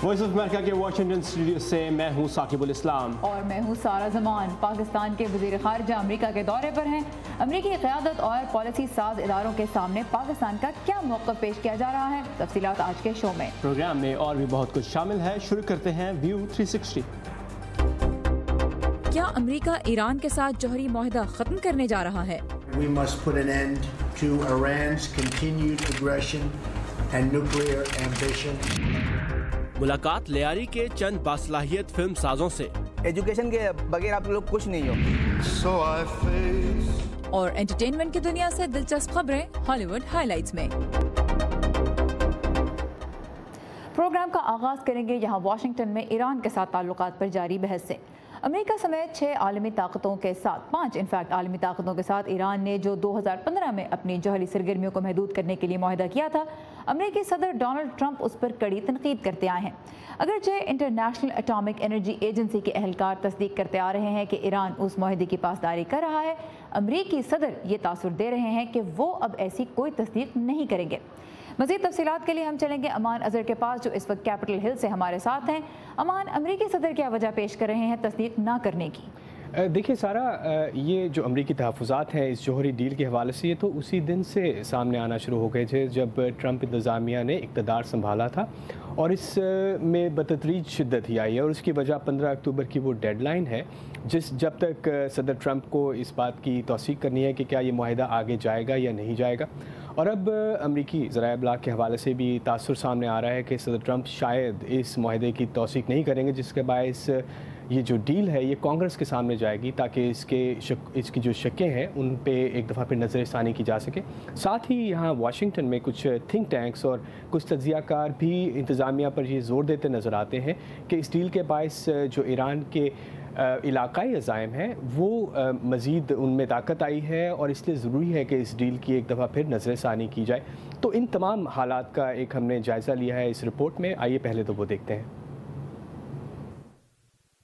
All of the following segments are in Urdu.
وائس آف امریکہ کے واشنگٹن اسٹوڈیو سے میں ہوں ثاقب الاسلام اور میں ہوں سارا زمان۔ پاکستان کے وزیر خارجہ امریکہ کے دورے پر ہیں۔ امریکی قیادت اور پالیسی ساز اداروں کے سامنے پاکستان کا کیا موقف پیش کیا جا رہا ہے، تفصیلات آج کے شو میں۔ پروگرام میں اور بھی بہت کچھ شامل ہے۔ شروع کرتے ہیں ویو 360۔ کیا امریکہ ایران کے ساتھ جوہری معاہدہ ختم کرنے جا رہا ہے؟ We must put an end to Iran's continued aggression and nuclear ambition. ملاقات لیاری کے چند باصلاحیت فلم سازوں سے۔ ایجوکیشن کے بغیر آپ لوگ کچھ نہیں ہو۔ So I face اور انٹرٹینمنٹ کی دنیا سے دلچسپ خبریں ہالی ووڈ ہائی لائٹس میں۔ پروگرام کا آغاز کریں گے یہاں واشنگٹن میں ایران کے ساتھ تعلقات پر جاری بحث سے۔ امریکہ سمیت 6 عالمی طاقتوں کے ساتھ 5 عالمی طاقتوں کے ساتھ ایران نے جو 2015 میں اپنی جوہری سرگرمیوں کو محدود کرنے کے لیے معاہدہ کیا تھا، امریکی صدر ڈونلڈ ٹرمپ اس پر کڑی تنقید کرتے آئے ہیں۔ اگرچہ انٹرنیشنل اٹامک انرجی ایجنسی کے اہلکار تصدیق کرتے آ رہے ہیں کہ ایران اس معاہدے کی پاسداری کر رہا ہے، امریکی صدر یہ تاثر دے رہے ہیں کہ وہ اب ایسی کوئی تصدیق نہیں کریں گے۔ مزید تفصیلات کے لیے ہم چلیں گے امان اظہر کے پاس جو اس وقت کیپٹل ہل سے ہمارے ساتھ ہیں۔ امان، امریکی صدر کیا وجہ پیش کر رہے ہیں تصدیق نہ کرنے کی؟ دیکھیے سارا، یہ جو امریکی تحفظات ہیں اس جوہری ڈیل کے حوالے سے، یہ تو اسی دن سے سامنے آنا شروع ہو گئے تھے جب ٹرمپ انتظامیہ نے اقتدار سنبھالا تھا، اور اس میں بتدریج شدت ہی آئی ہے، اور اس کی وجہ 15 اکتوبر کی وہ ڈیڈ لائن ہے جب تک صدر ٹرمپ کو اس بات کی توثیق کرنی ہے کہ کیا یہ معاہدہ آگے جائے گا یا نہیں جائے گا۔ اور اب امریکی ذرائع ابلاغ کے حوالے سے بھی تاثر سامنے آ رہا ہے کہ صدر ٹرمپ شاید اس معاہدے کی توثیق نہیں کریں گے، جس کے باعث یہ جو ڈیل ہے یہ کانگریس کے سامنے جائے گی تاکہ اس کی جو شکیں ہیں ان پہ ایک دفعہ پھر نظر ثانی کی جا سکے۔ ساتھ ہی یہاں واشنگٹن میں کچھ تھنک ٹینکس اور کچھ تجزیہ کار بھی انتظامیہ پر یہ زور دیتے نظر آتے ہیں کہ اس ڈیل کے باعث جو ایران کے علاقائی عزائم ہیں وہ مزید ان میں طاقت آئی ہے، اور اس لیے ضروری ہے کہ اس ڈیل کی ایک دفعہ پھر نظر ثانی کی جائے۔ تو ان تمام حالات کا ایک ہم نے جائزہ لیا ہے اس رپورٹ میں، آئیے پہلے تو وہ دیکھتے ہیں۔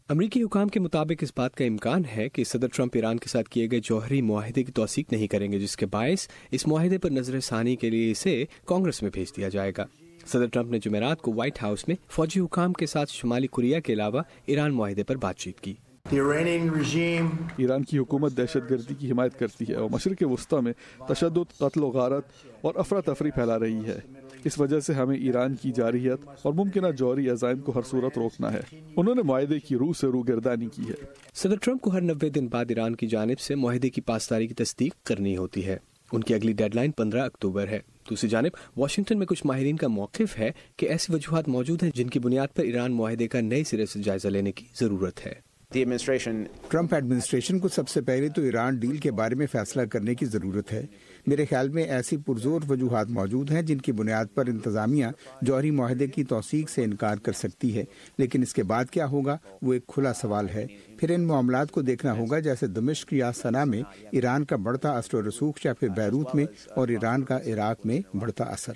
امریکی حکام کے مطابق اس بات کا امکان ہے کہ صدر ٹرمپ ایران کے ساتھ کیے گئے جوہری معاہدے کی توثیق نہیں کریں گے، جس کے باعث اس معاہدے پر نظر ثانی کے لیے اسے کانگریس میں بھیج دیا جائے گا۔ صدر ٹرمپ نے جمعرات کو وائٹ ہاؤس میں فوجی حکام کے ساتھ شمالی کوریا کے علاوہ ایران معاہدے پر بات چیت کی۔ ایران کی حکومت دہشت گردی کی حمایت کرتی ہے اور مشرق وسطی میں تشدد، قتل و غارت اور افراتفری پھیلا رہی ہے۔ اس وجہ سے ہمیں ایران کی جارحیت اور ممکنہ جوہری عزائم کو ہر صورت روکنا ہے۔ انہوں نے معاہدے کی روح سے روگردانی کی ہے۔ صدر ٹرمپ کو ہر 90 دن بعد ایران کی جانب سے معاہدے کی پاسداری کی تصدیق کرنی ہوتی ہے۔ ان کی اگلی ڈیڈ لائن 15 اکتوبر ہے۔ دوسری جانب واشنگٹن میں کچھ ماہرین کا موقف ہے کہ ایسی وجوہات موجود ہیں جن کی بنیاد پر ایران معاہدے کا نئے سرے سے جائزہ لینے کی ضرورت ہے۔ ٹرمپ ایڈمنسٹریشن کو سب سے پہلے تو ایران ڈیل کے بارے میں فیصلہ کرنے کی ضرورت ہے۔ میرے خیال میں ایسی پرزور وجوہات موجود ہیں جن کی بنیاد پر انتظامیہ جوہری معاہدے کی توثیق سے انکار کر سکتی ہے، لیکن اس کے بعد کیا ہوگا وہ ایک کھلا سوال ہے۔ پھر ان معاملات کو دیکھنا ہوگا جیسے دمشق یا صنعا میں ایران کا بڑھتا اثر و رسوخ، یا پھر بیروت میں اور ایران کا عراق میں بڑھتا اثر۔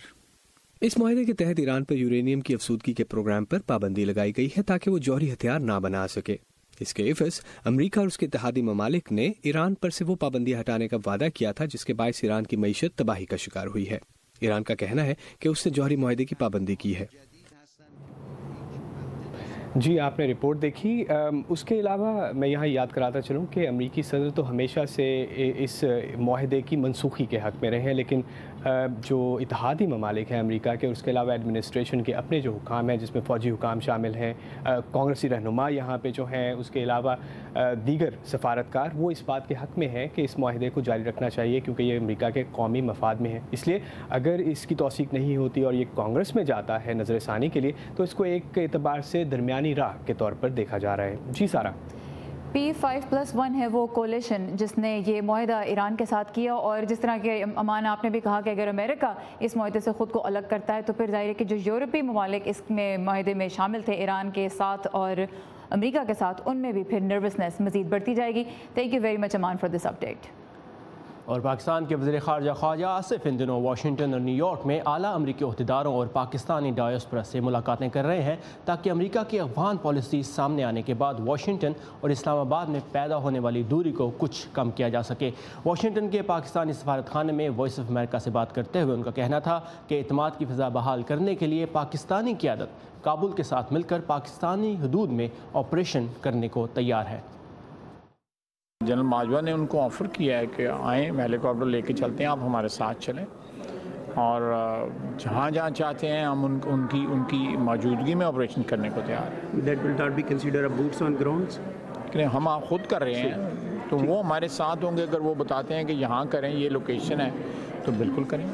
اس معاہدے کے تحت ایران پر یورینیم کی افزودگی کے پروگرام پر پابندی لگائی گئی ہے تاکہ وہ جوہری ہتھیار نہ بنا سکے۔ اس کے عفظ امریکہ اور اس کے اتحادی ممالک نے ایران پر سے وہ پابندیاں ہٹانے کا وعدہ کیا تھا جس کے باعث ایران کی معیشت تباہی کا شکار ہوئی ہے۔ ایران کا کہنا ہے کہ اس نے جوہری معاہدے کی پابندی کی ہے۔ جی، آپ نے رپورٹ دیکھی۔ اس کے علاوہ میں یہاں یاد کراتا چلوں کہ امریکی صدر تو ہمیشہ سے اس معاہدے کی منسوخی کے حق میں رہے ہیں، لیکن جو اتحادی ممالک ہیں امریکہ کے، اس کے علاوہ ایڈمنسٹریشن کے اپنے جو حکام ہیں جس میں فوجی حکام شامل ہیں، کانگریسی رہنما یہاں پہ جو ہیں، اس کے علاوہ دیگر سفارتکار، وہ اس بات کے حق میں ہیں کہ اس معاہدے کو جاری رکھنا چاہیے کیونکہ یہ امریکہ کے قومی مفاد میں ہے۔ اس لیے اگر اس کی توثیق نہیں ہوتی اور یہ کانگریس میں جاتا ہے نظر ثانی کے لیے تو اس کو ایک اعتبار سے درمیانی راہ کے طور پر دیکھا جا رہا ہے۔ جی سارا۔ P5+1 ہے وہ کولیشن جس نے یہ معاہدہ ایران کے ساتھ کیا، اور جس طرح کہ امان آپ نے بھی کہا کہ اگر امریکہ اس معاہدے سے خود کو الگ کرتا ہے تو پھر ظاہر ہے کہ جو یورپی ممالک اس میں معاہدے میں شامل تھے ایران کے ساتھ اور امریکہ کے ساتھ، ان میں بھی پھر نروسنس مزید بڑھتی جائے گی۔ تھینک یو ویری مچ امان فار دس اپڈیٹ۔ اور پاکستان کے وزیر خارجہ خواجہ آصف ان دنوں واشنگٹن اور نیو یارک میں اعلیٰ امریکی عہدیداروں اور پاکستانی ڈایاسپورا سے ملاقاتیں کر رہے ہیں تاکہ امریکہ کی افغان پالیسی سامنے آنے کے بعد واشنگٹن اور اسلام آباد میں پیدا ہونے والی دوری کو کچھ کم کیا جا سکے۔ واشنگٹن کے پاکستانی سفارت خانے میں وائس آف امریکہ سے بات کرتے ہوئے ان کا کہنا تھا کہ اعتماد کی فضا بحال کرنے کے لیے پاکستانی قیادت کابل کے ساتھ مل کر پاکستانی حدود میں آپریشن کرنے کو تیار ہے۔ جنرل ماجوہ نے ان کو آفر کیا ہے کہ آئیں، ہیلی کاپٹر لے کے چلتے ہیں، آپ ہمارے ساتھ چلیں اور جہاں جہاں چاہتے ہیں ہم ان کی موجودگی میں آپریشن کرنے کو تیار ہیں۔ That will not be considered a boots on grounds? ہم خود کر رہے ہیں تو وہ ہمارے ساتھ ہوں گے، اگر وہ بتاتے ہیں کہ یہاں کریں، یہ لوکیشن ہے تو بالکل کریں۔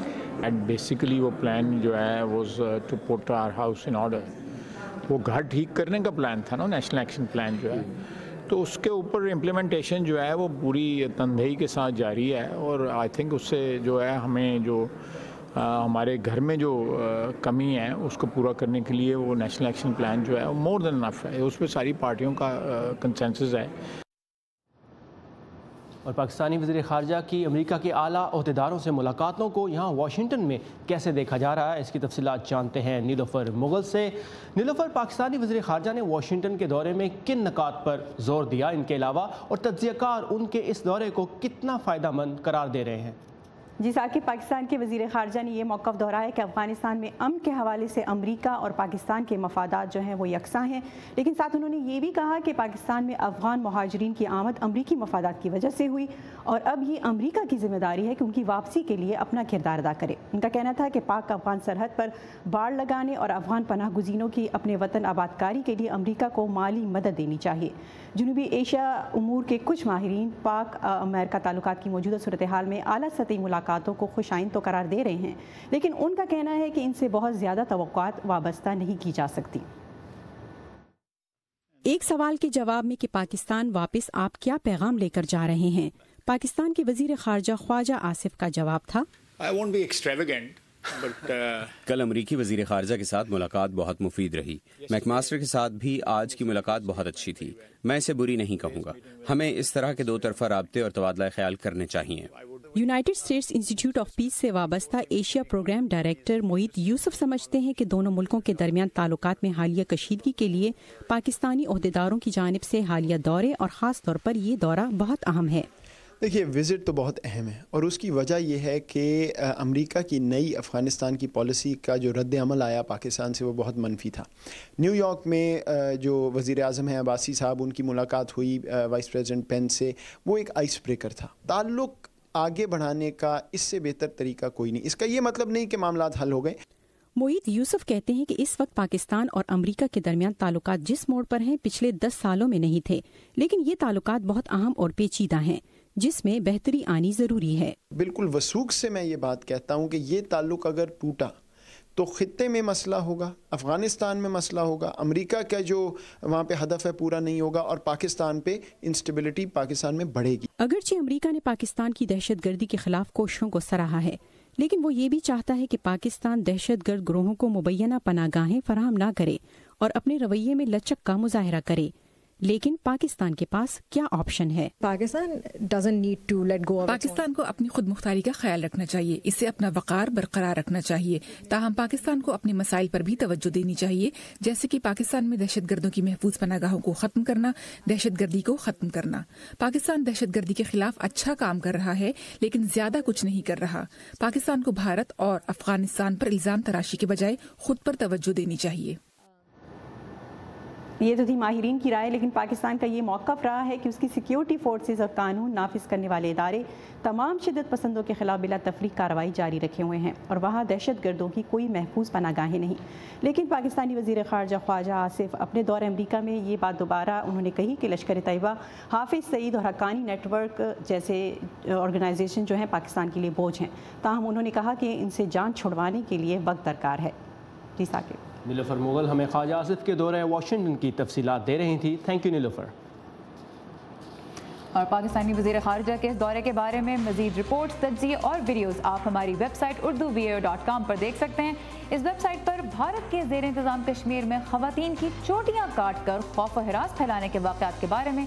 اینڈ بیسیکلی وہ پلان جو ہے was to put our house in order, وہ گھر ٹھیک کرنے کا پلان تھا نا، نیشنل ایکشن پلان جو ہے، تو اس کے اوپر امپلیمنٹیشن جو ہے وہ پوری تندہی کے ساتھ جاری ہے، اور آئی تھنک اس سے جو ہے ہمیں جو ہمارے گھر میں جو کمی ہے اس کو پورا کرنے کے لیے وہ نیشنل ایکشن پلان جو ہے وہ مور دین انف ہے، اس پہ ساری پارٹیوں کا کنسنسس ہے۔ اور پاکستانی وزیر خارجہ کی امریکہ کے اعلیٰ عہدیداروں سے ملاقاتوں کو یہاں واشنگٹن میں کیسے دیکھا جا رہا ہے، اس کی تفصیلات جانتے ہیں نیلوفر مغل سے۔ نیلوفر، پاکستانی وزیر خارجہ نے واشنگٹن کے دورے میں کن نکات پر زور دیا ان کے علاوہ، اور تجزیہ کار ان کے اس دورے کو کتنا فائدہ مند قرار دے رہے ہیں؟ جی ثاقب، پاکستان کے وزیر خارجہ نے یہ موقف دہرایا کہ افغانستان میں امن کے حوالے سے امریکہ اور پاکستان کے مفادات جو ہیں وہ یکساں ہیں، لیکن ساتھ انہوں نے یہ بھی کہا کہ پاکستان میں افغان مہاجرین کی آمد امریکی مفادات کی وجہ سے ہوئی، اور اب یہ امریکہ کی ذمہ داری ہے کہ ان کی واپسی کے لیے اپنا کردار ادا کرے۔ ان کا کہنا تھا کہ پاک افغان سرحد پر باڑ لگانے اور افغان پناہ گزینوں کی اپنے وطن آباد کاری کے لیے امریکہ کو مالی مدد دینی چاہیے۔ جنوبی ایشیا امور کے کچھ ماہرین پاک امریکہ تعلقات کی موجودہ صورتحال میں اعلیٰ سطحی ملاقاتوں کو خوش آئند تو قرار دے رہے ہیں، لیکن ان کا کہنا ہے کہ ان سے بہت زیادہ توقعات وابستہ نہیں کی جا سکتی۔ ایک سوال کے جواب میں کہ پاکستان واپس آپ کیا پیغام لے کر جا رہے ہیں، پاکستان کے وزیر خارجہ خواجہ آصف کا جواب تھا، کل امریکی وزیر خارجہ کے ساتھ ملاقات بہت مفید رہی۔ میک ماسٹر کے ساتھ بھی آج کی ملاقات بہت اچھی تھی، میں اسے بری نہیں کہوں گا۔ ہمیں اس طرح کے دو طرفہ رابطے اور تبادلہ خیال کرنے چاہیے۔ United States Institute of Peace سے وابستہ Asia program director Moeed Yusuf سمجھتے ہیں کہ دونوں ملکوں کے درمیان تعلقات میں حالیہ کشیدگی کے لیے پاکستانی عہدیداروں کی جانب سے حالیہ دورے اور خاص طور پر یہ دورہ بہت اہم ہے۔ دیکھیے، وزٹ تو بہت اہم ہے، اور اس کی وجہ یہ ہے کہ امریکہ کی نئی افغانستان کی پالیسی کا جو رد عمل آیا پاکستان سے وہ بہت منفی تھا۔ نیو یارک میں جو وزیر اعظم ہیں عباسی صاحب، ان کی ملاقات ہوئی وائس پریزیڈنٹ پینس سے، وہ ایک آئس بریکر تھا۔ تعلق آگے بڑھانے کا اس سے بہتر طریقہ کوئی نہیں۔ اس کا یہ مطلب نہیں کہ معاملات حل ہو گئے۔ معید یوسف کہتے ہیں کہ اس وقت پاکستان اور امریکہ کے درمیان تعلقات جس موڑ پر ہیں پچھلے 10 سالوں میں نہیں تھے، لیکن یہ تعلقات بہت اہم اور پیچیدہ ہیں جس میں بہتری آنی ضروری ہے۔ بالکل وثوق سے میں یہ بات کہتا ہوں کہ یہ تعلق اگر ٹوٹا تو خطے میں مسئلہ ہوگا، افغانستان میں مسئلہ ہوگا، امریکہ کا جو وہاں پہ ہدف ہے پورا نہیں ہوگا، اور پاکستان پہ انسٹیبلٹی پاکستان میں بڑھے گی۔ اگرچہ امریکہ نے پاکستان کی دہشت گردی کے خلاف کوششوں کو سراہا ہے، لیکن وہ یہ بھی چاہتا ہے کہ پاکستان دہشت گرد گروہوں کو مبینہ پناہ گاہیں فراہم نہ کرے اور اپنے رویے میں لچک کا مظاہرہ کرے۔ لیکن پاکستان کے پاس کیا آپشن ہے؟ پاکستان کو اپنی خود مختاری کا خیال رکھنا چاہیے، اسے اپنا وقار برقرار رکھنا چاہیے، تاہم پاکستان کو اپنے مسائل پر بھی توجہ دینی چاہیے، جیسے کہ پاکستان میں دہشت گردوں کی محفوظ پناہ گاہوں کو ختم کرنا، دہشت گردی کو ختم کرنا۔ پاکستان دہشت گردی کے خلاف اچھا کام کر رہا ہے، لیکن زیادہ کچھ نہیں کر رہا۔ پاکستان کو بھارت اور افغانستان پر الزام تراشی کے بجائے خود پر توجہ دینی چاہیے۔ یہ تو تھی ماہرین کی رائے، لیکن پاکستان کا یہ موقف رہا ہے کہ اس کی سیکیورٹی فورسز اور قانون نافذ کرنے والے ادارے تمام شدت پسندوں کے خلاف بلا تفریق کارروائی جاری رکھے ہوئے ہیں، اور وہاں دہشت گردوں کی کوئی محفوظ پناہ گاہیں نہیں۔ لیکن پاکستانی وزیر خارجہ خواجہ آصف اپنے دور امریکہ میں یہ بات دوبارہ انہوں نے کہی کہ لشکر طیبہ، حافظ سعید اور حقانی نیٹ ورک جیسے آرگنائزیشن جو ہیں پاکستان کے لیے بوجھ ہیں، تاہم انہوں نے کہا کہ ان سے جان چھڑوانے کے لیے وقت درکار ہے۔ جی ثاقب۔ نیلوفر مغل ہمیں خواجہ آصف کے دورہ واشنگٹن کی تفصیلات دے رہی تھی۔ تھینک یو نیلوفر۔ اور پاکستانی وزیر خارجہ کے اس دورے کے بارے میں مزید رپورٹس، تجزیے اور ویڈیوز آپ ہماری ویب سائٹ urduvo.com پر دیکھ سکتے ہیں۔ اس ویب سائٹ پر بھارت کے زیر انتظام کشمیر میں خواتین کی چوٹیاں کاٹ کر خوف و ہراس پھیلانے کے واقعات کے بارے میں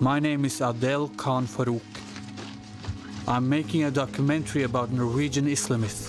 My name is Adel Khan Farouk. I'm making a documentary about Norwegian Islamists.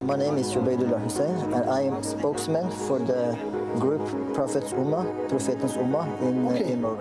My name is Ubaidullah Hussein and I am spokesman for the group Prophet's Ummah, Prophet's Ummah in Norway.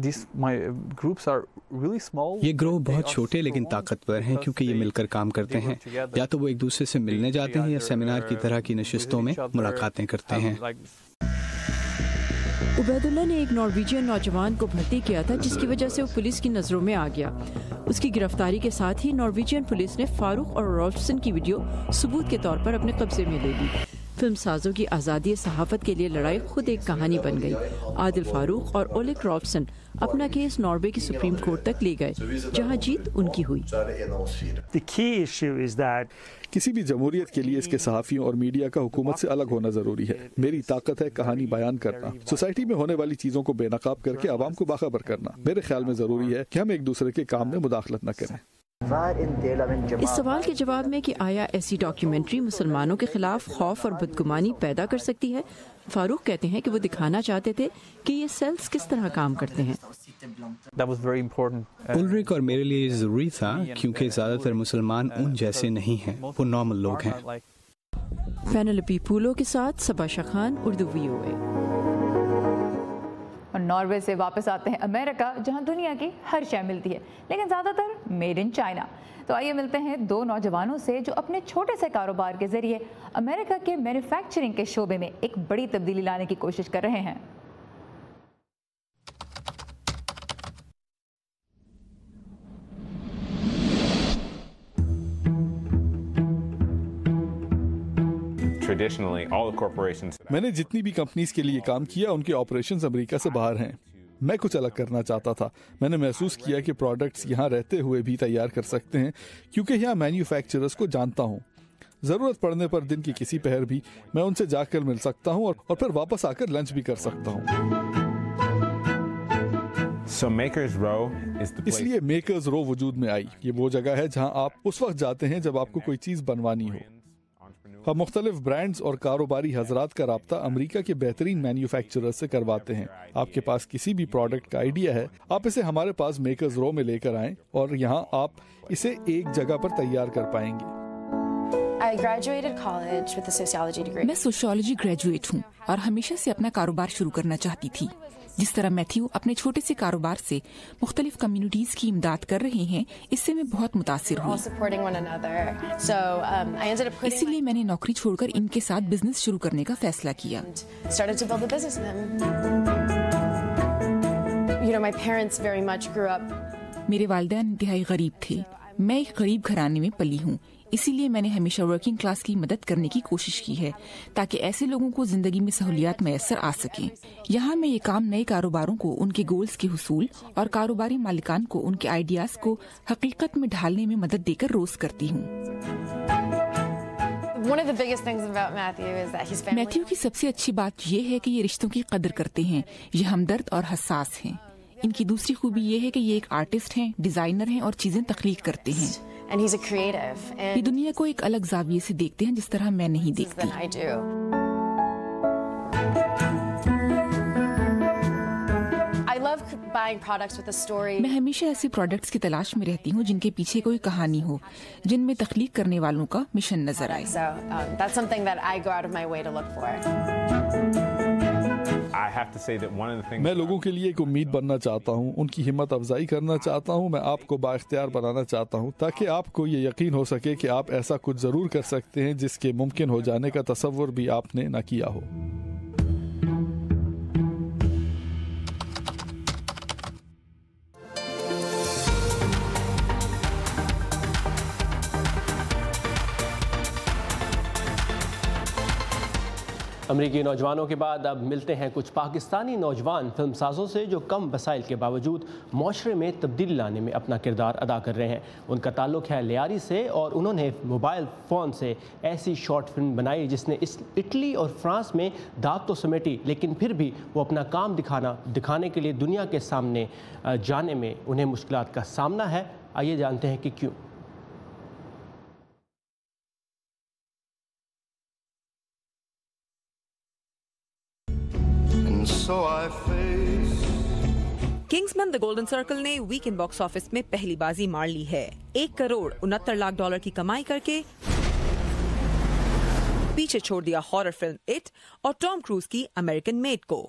یہ گروہ بہت چھوٹے لیکن طاقتور ہیں کیونکہ یہ مل کر کام کرتے ہیں. یا تو وہ ایک دوسرے سے ملنے جاتے ہیں یا سیمینار کی طرح کی نشستوں میں ملاقاتیں کرتے ہیں. عبید اللہ نے ایک نارویجین نوجوان کو بھرتی کیا تھا جس کی وجہ سے وہ پولیس کی نظروں میں آ گیا. اس کی گرفتاری کے ساتھ ہی نارویجین پولیس نے فاروق اور رالفسن کی ویڈیو ثبوت کے طور پر اپنے قبضے میں لے لی. فلم سازوں کی آزادی صحافت کے لیے لڑائی خود ایک کہانی بن گئی. عادل فاروق اور اولک رالفسن اپنا کیس ناروے کی سپریم کورٹ تک لے گئے جہاں جیت ان کی ہوئی. کسی بھی جمہوریت کے لیے اس کے صحافیوں اور میڈیا کا حکومت سے الگ ہونا ضروری ہے. میری طاقت ہے کہانی بیان کرنا, سوسائٹی میں ہونے والی چیزوں کو بے نقاب کر کے عوام کو باخبر کرنا. میرے خیال میں ضروری ہے کہ ہم ایک دوسرے کے کام میں مداخلت نہ کریں. اس سوال کے جواب میں کہ آیا ایسی ڈاکیومنٹری مسلمانوں کے خلاف خوف اور بدگمانی پیدا کر سکتی ہے, فاروق کہتے ہیں کہ وہ دکھانا چاہتے تھے کہ یہ سیلز کس طرح کام کرتے ہیں. الرک اور میرے لیے ضروری تھا کیونکہ زیادہ تر مسلمان ان جیسے نہیں ہیں, وہ نارمل لوگ ہیں. پینلپی پولو کے ساتھ صبا شخان, اردو VOA. اور ناروے سے واپس آتے ہیں امریکہ جہاں دنیا کی ہر شے ملتی ہے لیکن زیادہ تر میڈ ان چائنا. تو آئیے ملتے ہیں دو نوجوانوں سے جو اپنے چھوٹے سے کاروبار کے ذریعے امریکہ کے مینوفیکچرنگ کے شعبے میں ایک بڑی تبدیلی لانے کی کوشش کر رہے ہیں. میں نے جتنی بھی کمپنیز کے لیے کام کیا ان کے آپریشنز امریکہ سے باہر ہیں. میں کچھ الگ کرنا چاہتا تھا. میں نے محسوس کیا کہ پروڈکٹس یہاں رہتے ہوئے بھی تیار کر سکتے ہیں کیونکہ یہاں مینوفیکچررز کو جانتا ہوں. ضرورت پڑنے پر دن کی کسی پہر بھی میں ان سے جا کر مل سکتا ہوں اور پھر واپس آ کر لنچ بھی کر سکتا ہوں. اس لیے میکرز رو وجود میں آئی. یہ وہ جگہ ہے جہاں آپ اس وقت جاتے ہیں جب آپ کو کوئی چیز بنوانی ہو. ہم مختلف برانڈز اور کاروباری حضرات کا رابطہ امریکہ کے بہترین مینوفیکچرر سے کرواتے ہیں. آپ کے پاس کسی بھی پروڈکٹ کا آئیڈیا ہے, آپ اسے ہمارے پاس میکرز رو میں لے کر آئیں اور یہاں آپ اسے ایک جگہ پر تیار کر پائیں گے. میں سوشیالوجی گریجویٹ ہوں اور ہمیشہ سے اپنا کاروبار شروع کرنا چاہتی تھی. جس طرح میتھیو اپنے چھوٹے سے کاروبار سے مختلف کمیونٹیز کی امداد کر رہے ہیں, اس سے میں بہت متاثر ہوں. اسی لیے میں نے نوکری چھوڑ کر ان کے ساتھ بزنس شروع کرنے کا فیصلہ کیا. میرے والدین انتہائی غریب تھے. میں ایک غریب گھرانے میں پلی ہوں, اسی لیے میں نے ہمیشہ ورکنگ کلاس کی مدد کرنے کی کوشش کی ہے تاکہ ایسے لوگوں کو زندگی میں سہولیات میسر آ سکیں. یہاں میں یہ کام نئے کاروباروں کو ان کے گولز کے حصول اور کاروباری مالکان کو ان کے آئیڈیاز کو حقیقت میں ڈھالنے میں مدد دے کر روز کرتی ہوں. میتھیو کی سب سے اچھی بات یہ ہے کہ یہ رشتوں کی قدر کرتے ہیں. یہ ہمدرد اور حساس ہیں. ان کی دوسری خوبی یہ ہے کہ یہ ایک آرٹسٹ ہیں, ڈیزائنر ہیں اور چیزیں تخلیق کرتے ہیں. یہ دنیا کو ایک الگ زاویے سے دیکھتے ہیں جس طرح میں نہیں دیکھتی. میں ہمیشہ ایسے پروڈکٹس کی تلاش میں رہتی ہوں جن کے پیچھے کوئی کہانی ہو, جن میں تخلیق کرنے والوں کا مشن نظر آئے. میں لوگوں کے لیے ایک امید بننا چاہتا ہوں, ان کی ہمت افزائی کرنا چاہتا ہوں. میں آپ کو بااختیار بنانا چاہتا ہوں تاکہ آپ کو یہ یقین ہو سکے کہ آپ ایسا کچھ ضرور کر سکتے ہیں جس کے ممکن ہو جانے کا تصور بھی آپ نے نہ کیا ہو. امریکی نوجوانوں کے بعد اب ملتے ہیں کچھ پاکستانی نوجوان فلم سازوں سے جو کم وسائل کے باوجود معاشرے میں تبدیلی لانے میں اپنا کردار ادا کر رہے ہیں. ان کا تعلق ہے لیاری سے اور انہوں نے موبائل فون سے ایسی شارٹ فلم بنائی جس نے اٹلی اور فرانس میں داغ تو سمیٹی, لیکن پھر بھی وہ اپنا کام دکھانے کے لیے دنیا کے سامنے جانے میں انہیں مشکلات کا سامنا ہے. آئیے جانتے ہیں کہ کیوں. کنگزمین دی گولڈن سرکل نے ویکینڈ باکس آفس میں پہلی بازی مار لی ہے. 1 کروڑ 69 لاکھ ڈالر کی کمائی کر کے پیچھے چھوڑ دیا ہارر فلم اٹ اور ٹام کروز کی امریکن میڈ کو.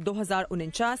2049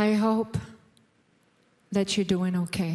I hope that you're doing okay.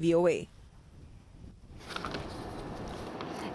VOA।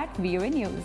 @VOA News।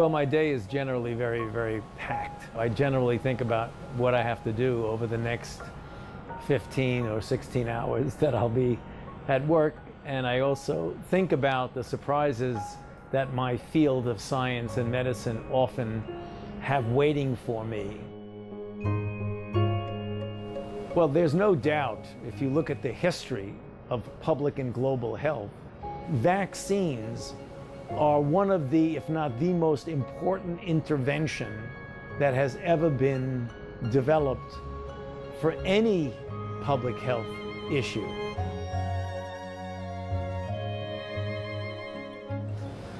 Well, my day is generally very, very packed. I generally think about what I have to do over the next 15 or 16 hours that I'll be at work. And I also think about the surprises that my field of science and medicine often have waiting for me. Well, there's no doubt, if you look at the history of public and global health, vaccines are one of the, if not the most important intervention that has ever been developed for any public health issue.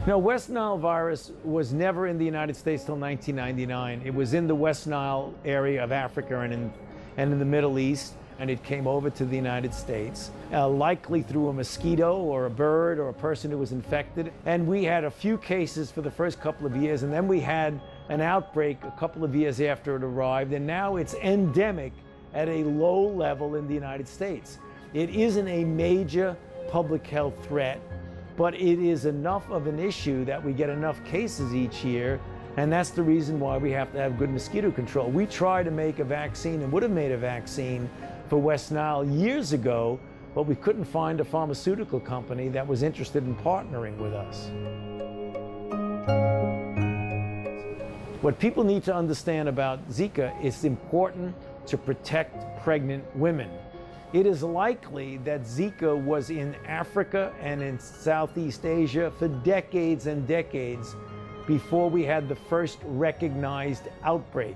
No, West Nile virus was never in the United States till 1999. It was in the West Nile area of Africa and in the Middle East, and it came over to the United States, likely through a mosquito or a bird or a person who was infected. And we had a few cases for the first couple of years, and then we had an outbreak a couple of years after it arrived, and now it's endemic at a low level in the United States. It isn't a major public health threat, but it is enough of an issue that we get enough cases each year, and that's the reason why we have to have good mosquito control. We tried to make a vaccine and would have made a vaccine for West Nile years ago, but we couldn't find a pharmaceutical company that was interested in partnering with us. What people need to understand about Zika is it's important to protect pregnant women. It is likely that Zika was in Africa and in Southeast Asia for decades and decades before we had the first recognized outbreak.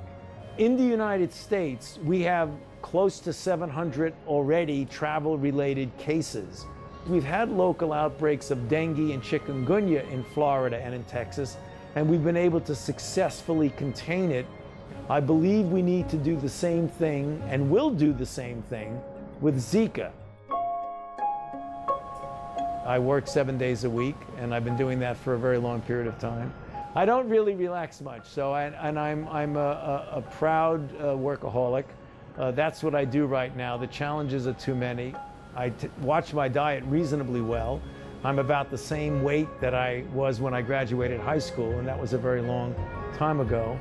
In the United States, we have close to 700 already travel-related cases. We've had local outbreaks of dengue and chikungunya in Florida and in Texas, and we've been able to successfully contain it. I believe we need to do the same thing, and will do the same thing, with Zika. I work 7 days a week, and I've been doing that for a very long period of time. I don't really relax much, so I'm a proud workaholic. That's what I do right now. The challenges are too many. I watch my diet reasonably well. I'm about the same weight that I was when I graduated high school, and that was a very long time ago.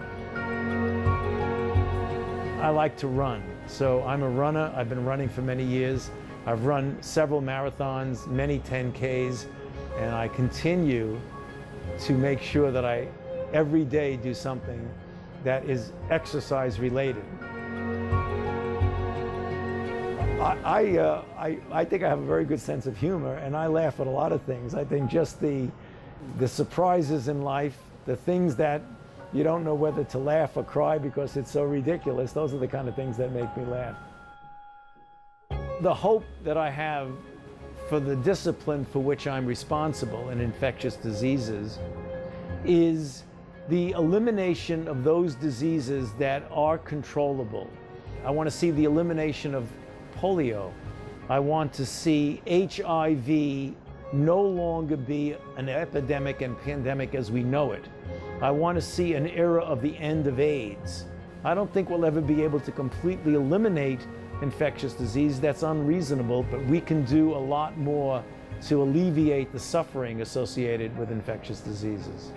I like to run, so I'm a runner. I've been running for many years. I've run several marathons, many 10Ks, and I continue to make sure that I every day do something that is exercise related. I think I have a very good sense of humor, and I laugh at a lot of things. I think just the surprises in life, the things that you don't know whether to laugh or cry because it's so ridiculous, those are the kind of things that make me laugh. The hope that I have for the discipline for which I'm responsible in infectious diseases is the elimination of those diseases that are controllable. I want to see the elimination of polio. I want to see HIV no longer be an epidemic and pandemic as we know it. I want to see an era of the end of AIDS. I don't think we'll ever be able to completely eliminate infectious disease. That's unreasonable, but we can do a lot more to alleviate the suffering associated with infectious diseases.